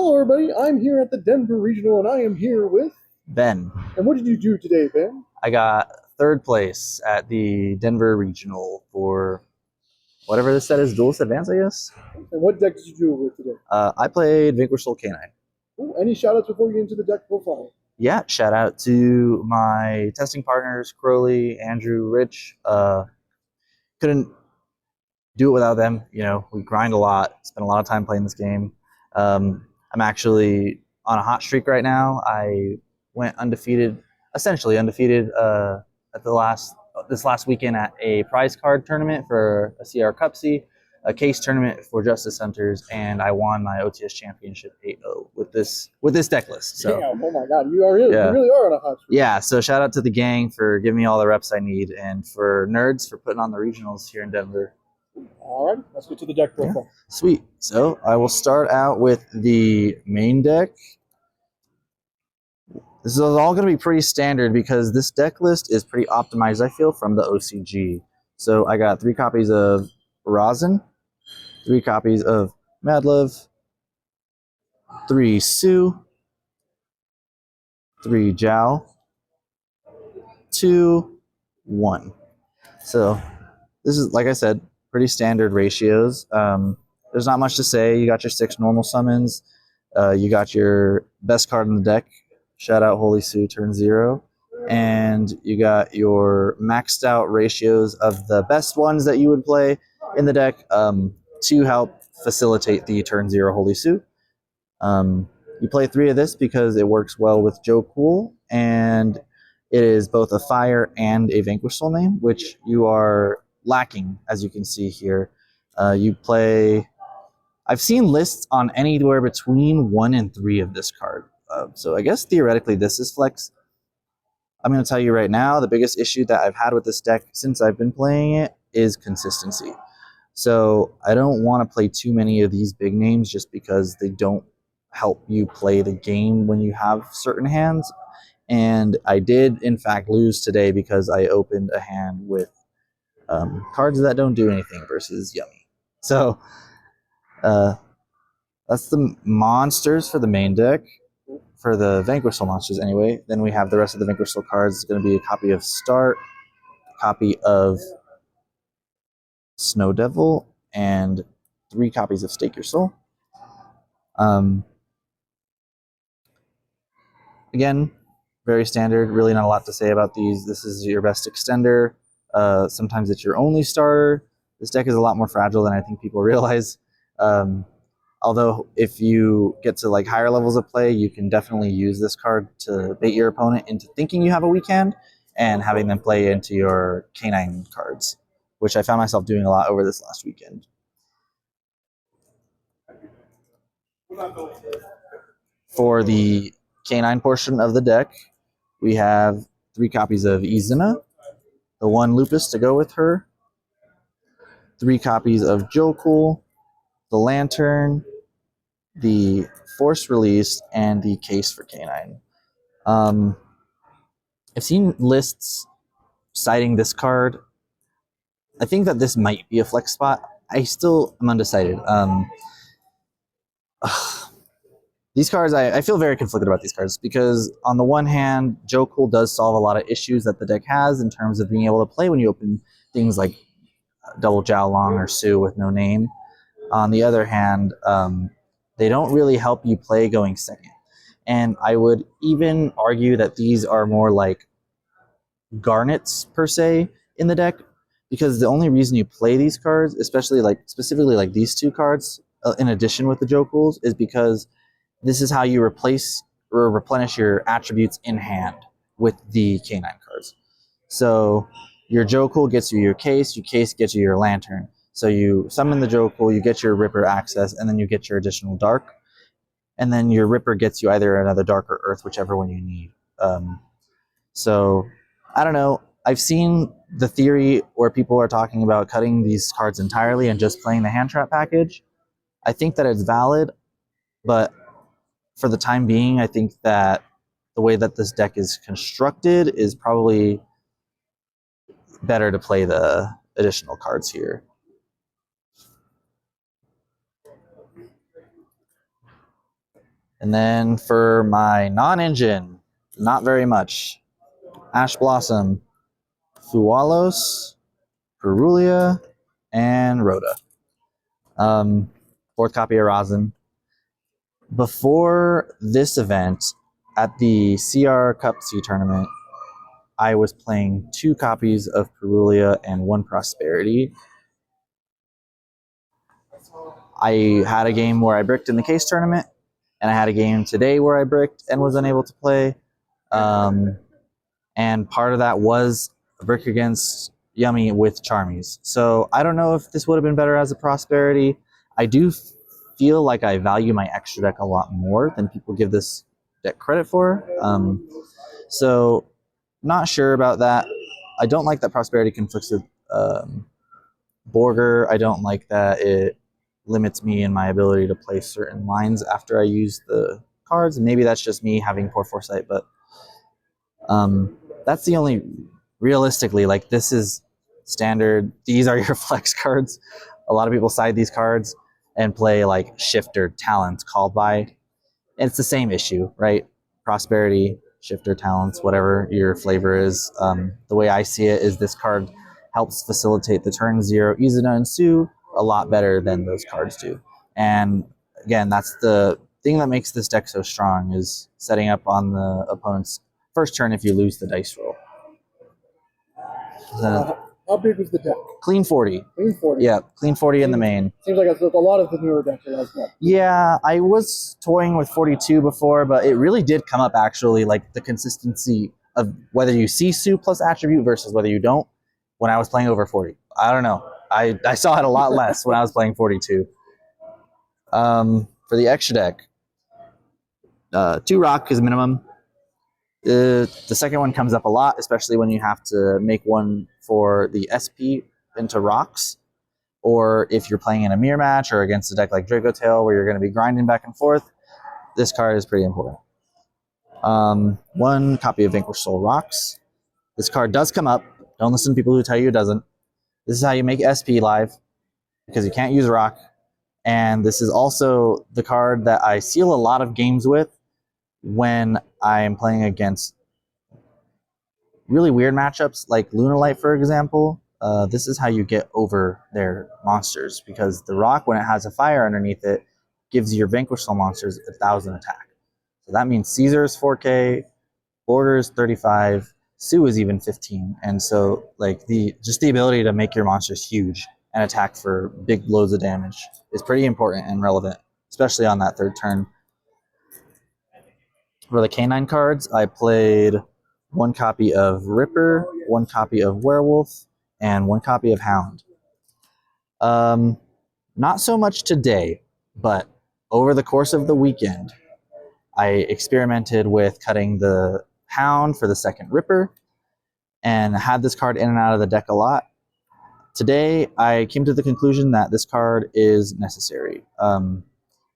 Hello, everybody. I'm here at the Denver Regional, and I am here with Ben. And what did you do today, Ben? I got third place at the Denver Regional for whatever this set is, Duelist Advance, I guess. And what deck did you do with today? I played Vanquish Canine. Ooh, any shout-outs before we get into the deck profile? Yeah, shout out to my testing partners, Crowley, Andrew, Rich. Couldn't do it without them. You know, we grind a lot, spend a lot of time playing this game. I'm actually on a hot streak right now. I went undefeated, essentially undefeated, at this last weekend at a prize card tournament for a CR Cup C, a case tournament for Justice Hunters, and I won my OTS Championship 8-0 with this deck list. So, damn, oh my god, you really are on a hot streak. Yeah, so shout out to the gang for giving me all the reps I need, and for Nerds for putting on the regionals here in Denver. All right, let's get to the deck profile. Yeah. Sweet. So I will start out with the main deck. This is all going to be pretty standard because this deck list is pretty optimized, I feel, from the OCG. So I got 3 copies of Rosin, 3 copies of Madlove, 3 Sue, 3 Jiao, 2, 1. So this is, like I said, pretty standard ratios. There's not much to say. You got your 6 normal summons. You got your best card in the deck. Shout out Holy Sue, turn 0. And you got your maxed out ratios of the best ones that you would play in the deck to help facilitate the turn 0 Holy Sue. You play 3 of this because it works well with Joe Cool, and it is both a fire and a Vanquish Soul name, which you are lacking, as you can see here. You play... I've seen lists on anywhere between 1 and 3 of this card. So I guess theoretically this is flex. I'm going to tell you right now, the biggest issue that I've had with this deck since I've been playing it is consistency. So I don't want to play too many of these big names just because they don't help you play the game when you have certain hands. And I did, in fact, lose today because I opened a hand with cards that don't do anything versus Yummy. So that's the monsters for the main deck. For the Vanquish Soul monsters, anyway. Then we have the rest of the Vanquish Soul cards. It's going to be a copy of Start, a copy of Snow Devil, and 3 copies of Stake Your Soul. Again, very standard. Really not a lot to say about these. This is your best extender. Sometimes it's your only starter. This deck is a lot more fragile than I think people realize. Although if you get to like higher levels of play, you can definitely use this card to bait your opponent into thinking you have a weak hand and having them play into your canine cards, which I found myself doing a lot over this last weekend. For the canine portion of the deck, we have 3 copies of Izuna, the 1 Lupus to go with her, 3 copies of Jokul, the Lantern, the Force Release, and the Case for Canine. I've seen lists citing this card. I think that this might be a flex spot. I still am undecided. These cards, I feel very conflicted about these cards because on the one hand, Joe Cool does solve a lot of issues that the deck has in terms of being able to play when you open things like Double Jiao Long or Sue with no name. On the other hand, they don't really help you play going second. And I would even argue that these are more like garnets per se in the deck, because the only reason you play these cards, especially like specifically like these 2 cards, in addition with the Jokels, is because this is how you replace or replenish your attributes in hand with the canine cards. So your Jokul gets you your case gets you your lantern. So you summon the Jokul, you get your Ripper access, and then you get your additional dark. And then your Ripper gets you either another dark or earth, whichever one you need. So I don't know. I've seen the theory where people are talking about cutting these cards entirely and just playing the hand trap package. I think that it's valid, but for the time being, I think that the way that this deck is constructed is probably better to play the additional cards here. And then for my non-engine, not very much. Ash Blossom, Fualos, Perulia, and Rhoda. Fourth copy of Rosin. Before this event, at the CR Cup C tournament, I was playing 2 copies of Perulia and 1 Prosperity. I had a game where I bricked in the case tournament, and I had a game today where I bricked and was unable to play. And part of that was a brick against Yummy with Charmies. So I don't know if this would have been better as a Prosperity. I do feel like I value my extra deck a lot more than people give this deck credit for. So not sure about that. I don't like that Prosperity conflicts with Borger. I don't like that it limits me in my ability to play certain lines after I use the cards. And maybe that's just me having poor foresight, but that's the only, realistically, like, this is standard. These are your flex cards. A lot of people side these cards and play like Shifter, Talents, Called By. And it's the same issue, right? Prosperity, Shifter, Talents, whatever your flavor is. The way I see it is this card helps facilitate the turn 0 Izuna and Sue a lot better than those cards do. And again, that's the thing that makes this deck so strong, is setting up on the opponent's first turn if you lose the dice roll. How big was the deck? Clean 40. Clean 40. Yeah, clean 40 in the main. Seems like a lot of the newer decks are like that. Yeah, I was toying with 42 before, but it really did come up, actually, like the consistency of whether you see Sue plus attribute versus whether you don't when I was playing over 40. I don't know. I saw it a lot less when I was playing 42. For the extra deck, 2 rock is minimum. The second one comes up a lot, especially when you have to make one for the SP into rocks, or if you're playing in a mirror match or against a deck like Draco Tail where you're going to be grinding back and forth. This card is pretty important. 1 copy of Vanquish Soul Rocks. This card does come up. Don't listen to people who tell you it doesn't. This is how you make SP live, because you can't use rock. And this is also the card that I seal a lot of games with when I'm playing against really weird matchups like Lunalight, for example. This is how you get over their monsters, because the rock, when it has a fire underneath it, gives your Vanquish Soul monsters 1,000 attack. So that means Caesar is 4K, Border is 35, Sue is even 15. And so, like, the ability to make your monsters huge and attack for big loads of damage is pretty important and relevant, especially on that 3rd turn. For the Canine cards, I played 1 copy of Ripper, 1 copy of Werewolf, and 1 copy of Hound. Not so much today, but over the course of the weekend, I experimented with cutting the Hound for the 2nd Ripper and had this card in and out of the deck a lot. Today, I came to the conclusion that this card is necessary,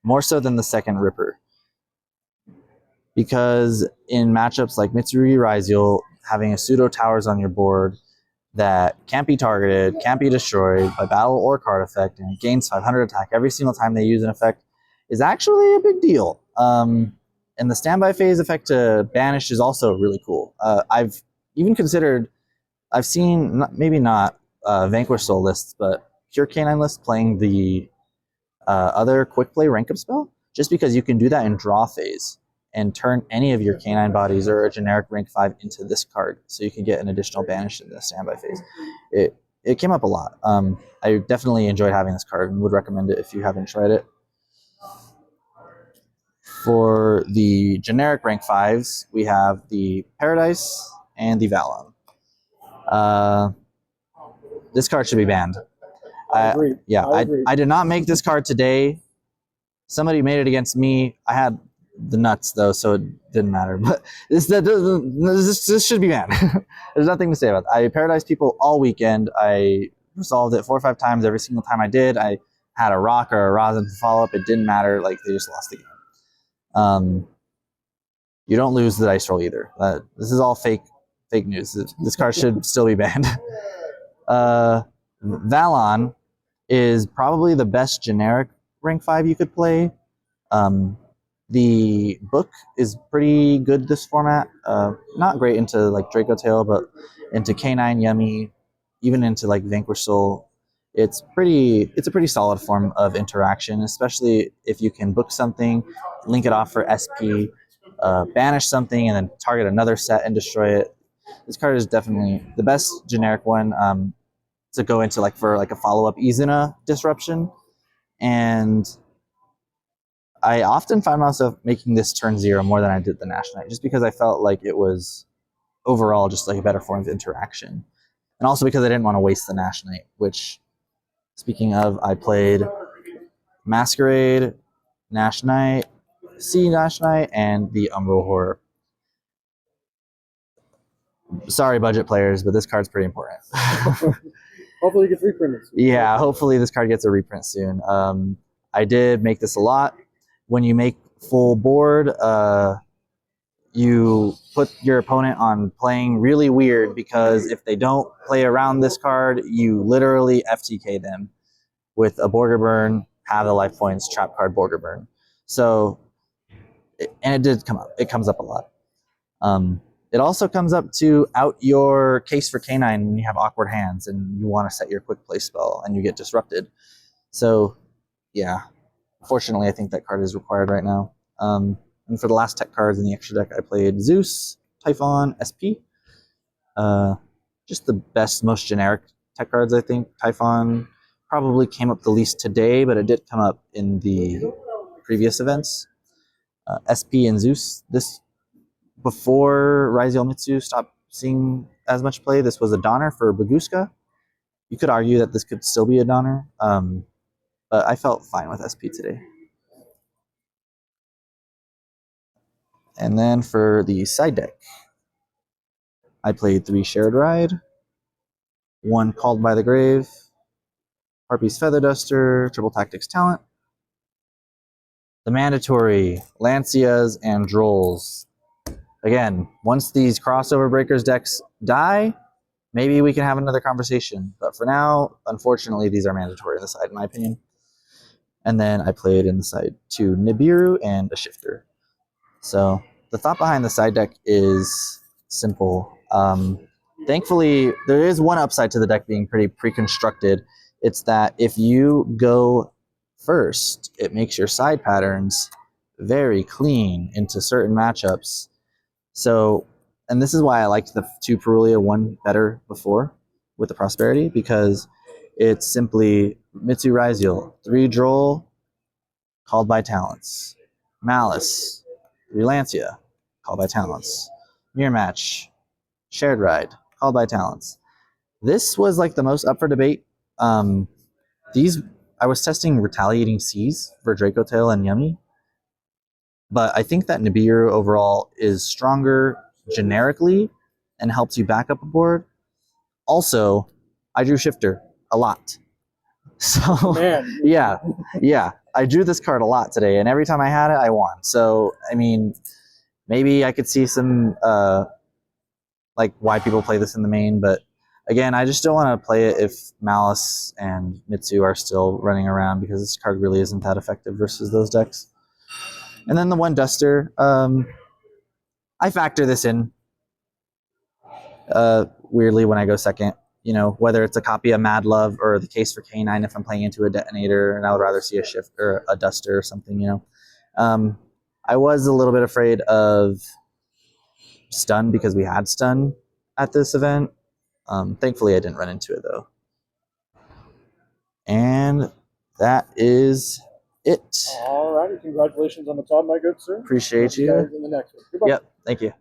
more so than the 2nd Ripper. Because in matchups like Mitsurugi Raizel, having a pseudo towers on your board that can't be targeted, can't be destroyed by battle or card effect, and it gains 500 attack every single time they use an effect is actually a big deal. And the standby phase effect to banish is also really cool. I've even considered, I've seen, maybe not Vanquish Soul lists, but pure Canine lists playing the other quick play rank up spell, just because you can do that in draw phase and turn any of your Canine bodies or a generic rank 5 into this card, so you can get an additional banish in the standby phase. It came up a lot. I definitely enjoyed having this card and would recommend it if you haven't tried it. For the generic rank 5s, we have the Paradise and the Valon. This card should be banned. I agree. I did not make this card today. Somebody made it against me. I had the nuts, though, so it didn't matter. But this should be banned. There's nothing to say about it. I Paradise people all weekend. I resolved it 4 or 5 times. Every single time I did, I had a rock or a rosin to follow up. It didn't matter. Like, they just lost the game. You don't lose the dice roll either. This is all fake news. This card should still be banned. Valon is probably the best generic rank 5 you could play. The book is pretty good this format. Not great into like Draco Tail, but into Canine Yummy, even into like Vanquish Soul. It's a pretty solid form of interaction, especially if you can book something, link it off for SP, banish something, and then target another set and destroy it. This card is definitely the best generic one to go into like for like a follow-up Izuna disruption. And I often find myself making this turn 0 more than I did the Nash Knight, just because I felt like it was overall just like a better form of interaction. And also because I didn't want to waste the Nash Knight, which, speaking of, I played Masquerade, Nash Knight, C Nash Knight, and the Umbral Horror. Sorry, budget players, but this card's pretty important. Hopefully it gets reprinted. Yeah, hopefully this card gets a reprint soon. I did make this a lot. When you make full board, you put your opponent on playing really weird, because if they don't play around this card, you literally FTK them with a Borger Burn, have the life points, trap card Borger Burn. So, and it did come up. It comes up a lot. It also comes up to out your Case for Canine when you have awkward hands and you want to set your quick play spell and you get disrupted. So, yeah. Fortunately, I think that card is required right now. And for the last tech cards in the extra deck, I played Zeus, Typhon, SP. Just the best, most generic tech cards, I think. Typhon probably came up the least today, but it did come up in the previous events. SP and Zeus, this before Rise Mitsu stopped seeing as much play, this was a Donner for Baguska. You could argue that this could still be a Donner, but I felt fine with SP today. And then for the side deck, I played 3 Shared Ride, 1 Called by the Grave, Harpy's Feather Duster, Triple Tactics Talent, the mandatory Lancias and Drolls. Again, once these crossover breakers decks die, maybe we can have another conversation. But for now, unfortunately, these are mandatory on the side, in my opinion. And then I played in the side 2 Nibiru and a Shifter. So the thought behind the side deck is simple. Thankfully, there is one upside to the deck being pretty pre-constructed. It's that if you go first, it makes your side patterns very clean into certain matchups. So, and this is why I liked the 2 Perulia 1 better before with the Prosperity, because it's simply Mitsu Raziel, 3 Droll, Called by Talents, Malice, 3 Lancia, Called by Talents, Mirror Match, Shared Ride, Called by Talents. This was like the most up for debate. These, I was testing Retaliating Seas for Draco Tail and Yummy, but I think that Nibiru overall is stronger generically and helps you back up a board. Also, I drew Shifter a lot. So, Man. yeah, I drew this card a lot today, and every time I had it, I won. So, I mean, maybe I could see some, like, why people play this in the main, but again, I just don't want to play it if Malice and Mitsu are still running around, because this card really isn't that effective versus those decks. And then the 1 Duster, I factor this in weirdly when I go second. You know, whether it's a copy of Mad Love or the Case for Canine if I'm playing into a Detonator, and I would rather see a Shift or a Duster or something, you know. I was a little bit afraid of Stun because we had Stun at this event. Thankfully, I didn't run into it, though. And that is it. All righty. Congratulations on the top, my good sir. Appreciate you. In the next one. Goodbye. Yep. Thank you.